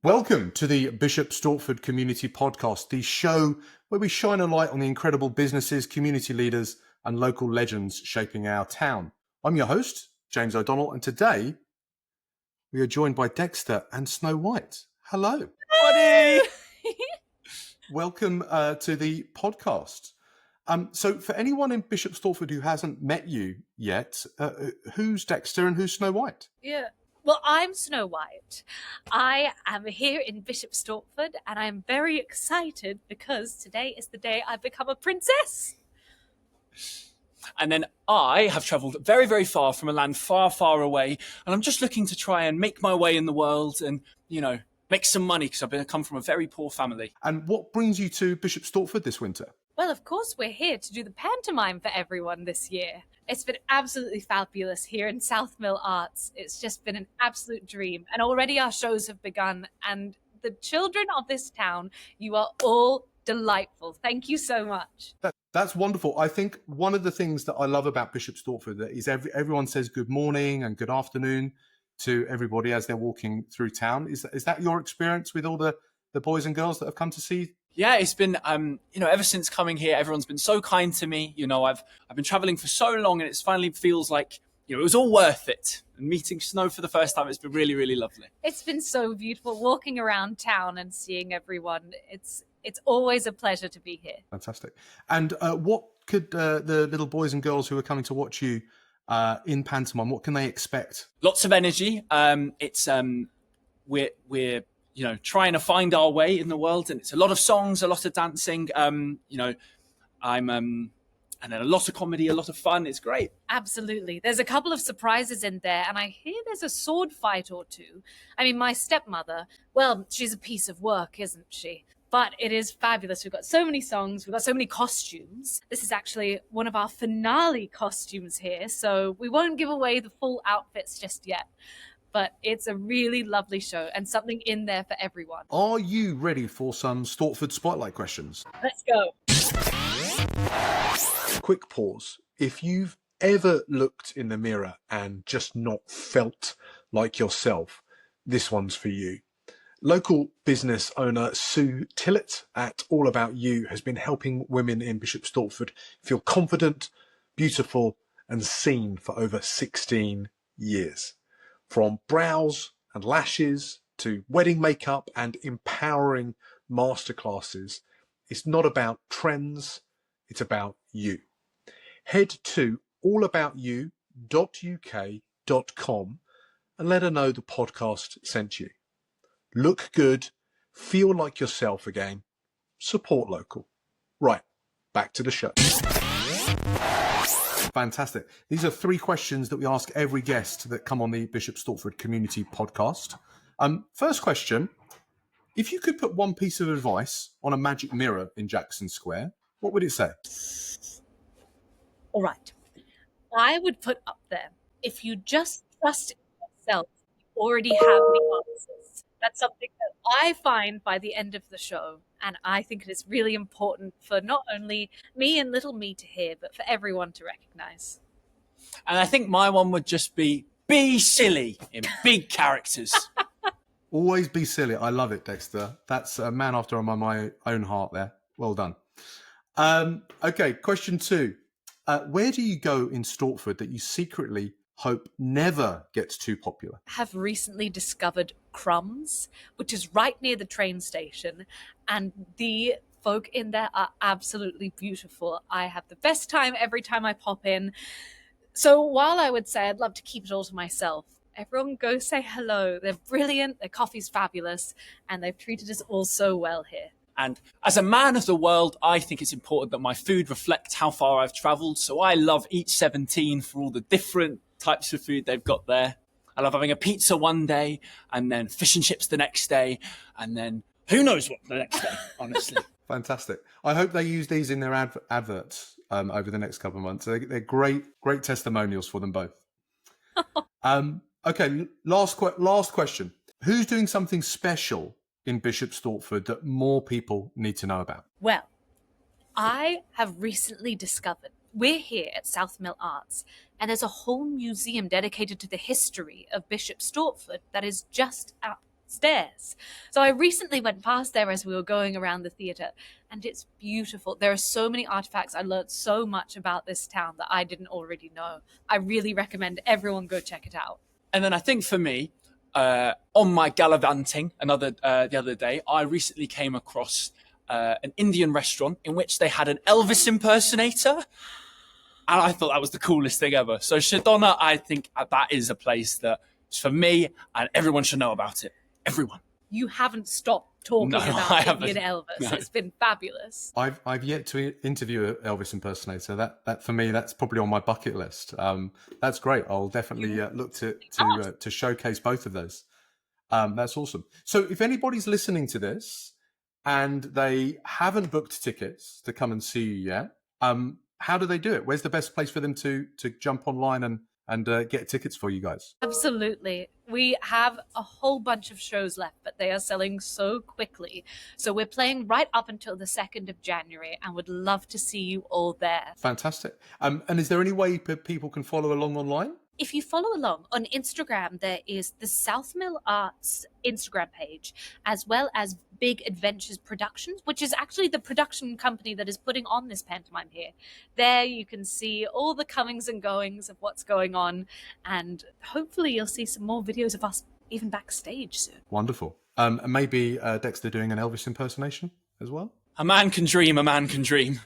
Welcome to the Bishop Stortford Community Podcast, the show where we shine a light on the incredible businesses, community leaders, and local legends shaping our town. I'm your host, James O'Donnell, and today we are joined by Dexter and Snow White. Hello. Buddy! Welcome to the podcast. So for anyone in Bishop Stortford who hasn't met you yet, who's Dexter and who's Snow White? Yeah. Well, I'm Snow White. I am here in Bishop Stortford, and I'm very excited because today is the day I become a princess. And then I have travelled very, very far from a land far, far away, and I'm just looking to try and make my way in the world and, make some money because I come from a very poor family. And what brings you to Bishop Stortford this winter? Well, of course, we're here to do the pantomime for everyone this year. It's been absolutely fabulous here in South Mill Arts. It's just been an absolute dream. And already our shows have begun. And the children of this town, you are all delightful. Thank you so much. That's wonderful. I think one of the things that I love about Bishop Stortford is everyone says good morning and good afternoon to everybody as they're walking through town. Is that your experience with all the boys and girls that have come to see? Yeah, it's been, ever since coming here, everyone's been so kind to me. I've been travelling for so long, and it finally feels like, it was all worth it. And meeting Snow for the first time, it's been really, really lovely. It's been so beautiful walking around town and seeing everyone. It's always a pleasure to be here. Fantastic. And what could the little boys and girls who are coming to watch you in pantomime, what can they expect? Lots of energy. We're trying to find our way in the world, and it's a lot of songs, a lot of dancing. And then a lot of comedy, a lot of fun. It's great. Absolutely. There's a couple of surprises in there, and I hear there's a sword fight or two. I mean, my stepmother, well, she's a piece of work, isn't she? But it is fabulous. We've got so many songs. We've got so many costumes. This is actually one of our finale costumes here, so we won't give away the full outfits just yet. But it's a really lovely show and something in there for everyone. Are you ready for some Stortford Spotlight questions? Let's go. Quick pause. If you've ever looked in the mirror and just not felt like yourself, this one's for you. Local business owner Sue Tillett at All About You has been helping women in Bishop Stortford feel confident, beautiful and seen for over 16 years. From brows and lashes to wedding makeup and empowering masterclasses, it's not about trends, it's about you. Head to allaboutyou.uk.com and let her know the podcast sent you. Look good, feel like yourself again, support local. Right, back to the show. Fantastic. These are 3 questions that we ask every guest that come on the Bishop Stortford Community Podcast. First question, if you could put one piece of advice on a magic mirror in Jackson Square, what would it say? All right. I would put up there, if you just trust in yourself, you already have the answers. That's something that I find by the end of the show. And I think it is really important for not only me and little me to hear, but for everyone to recognize. And I think my one would just be silly in big characters. Always be silly. I love it, Dexter. That's a man after my own heart there. Well done. Okay, question 2. Where do you go in Stortford that you secretly hope never gets too popular? Have recently discovered Crumbs, which is right near the train station, and the folk in there are absolutely beautiful. I have the best time every time I pop in. So while I would say I'd love to keep it all to myself, everyone go say hello. They're brilliant, their coffee's fabulous, and they've treated us all so well here. And as a man of the world, I think it's important that my food reflects how far I've travelled. So I love Each 17 for all the different types of food they've got there. I love having a pizza one day and then fish and chips the next day and then who knows what the next day, honestly. Fantastic. I hope they use these in their adverts over the next couple of months. They're great testimonials for them both. Okay, last question. Who's doing something special in Bishop Stortford that more people need to know about? Well, I have recently discovered we're here at South Mill Arts, and there's a whole museum dedicated to the history of Bishop Stortford that is just stairs. So I recently went past there as we were going around the theatre, and it's beautiful. There are so many artifacts. I learned so much about this town that I didn't already know. I really recommend everyone go check it out. And then I think for me, on my gallivanting the other day, I recently came across an Indian restaurant in which they had an Elvis impersonator. And I thought that was the coolest thing ever. So Shadona, I think that is a place that is for me, and everyone should know about it. Everyone. You haven't stopped talking about Indian Elvis. No. It's been fabulous. I've yet to interview an Elvis impersonator. That for me, that's probably on my bucket list. That's great. I'll definitely look to showcase both of those. That's awesome. So if anybody's listening to this and they haven't booked tickets to come and see you yet, how do they do it? Where's the best place for them to jump online and get tickets for you guys? Absolutely. We have a whole bunch of shows left, but they are selling so quickly. So we're playing right up until the 2nd of January and would love to see you all there. Fantastic. And is there any way people can follow along online? If you follow along on Instagram, there is the South Mill Arts Instagram page, as well as Big Adventures Productions, which is actually the production company that is putting on this pantomime here. There you can see all the comings and goings of what's going on, and hopefully you'll see some more videos of us even backstage soon. Wonderful. And maybe Dexter doing an Elvis impersonation as well? A man can dream, a man can dream.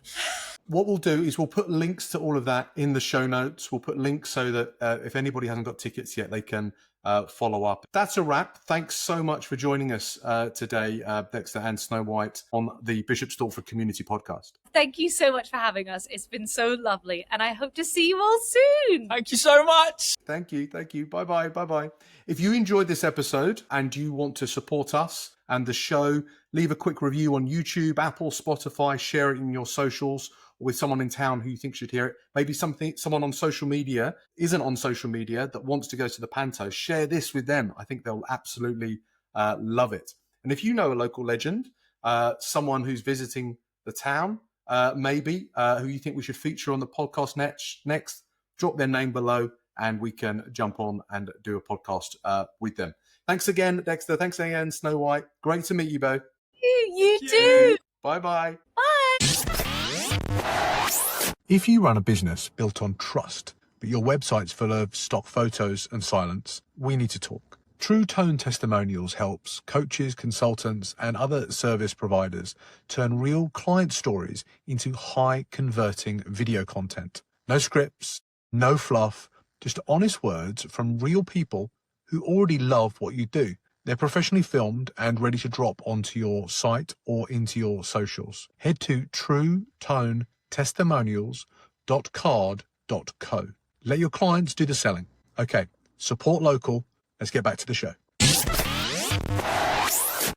What we'll do is we'll put links to all of that in the show notes. We'll put links so that if anybody hasn't got tickets yet, they can follow up. That's a wrap. Thanks so much for joining us today, Dexter and Snow White, on the Bishop Stortford Community Podcast. Thank you so much for having us. It's been so lovely, and I hope to see you all soon. Thank you so much. Thank you. Bye-bye. If you enjoyed this episode and you want to support us and the show, leave a quick review on YouTube, Apple, Spotify, share it in your socials, with someone in town who you think should hear it. Maybe someone on social media isn't on social media that wants to go to the Panto. Share this with them. I think they'll absolutely love it. And if you know a local legend, someone who's visiting the town, maybe who you think we should feature on the podcast next, drop their name below and we can jump on and do a podcast with them. Thanks again, Dexter. Thanks again, Snow White. Great to meet you both. You too. Bye-bye. Bye. If you run a business built on trust, but your website's full of stock photos and silence, we need to talk. True Tone Testimonials helps coaches, consultants, and other service providers turn real client stories into high-converting video content. No scripts, no fluff, just honest words from real people who already love what you do. They're professionally filmed and ready to drop onto your site or into your socials. Head to truetonetestimonials.card.co. Let your clients do the selling. Okay, support local. Let's get back to the show.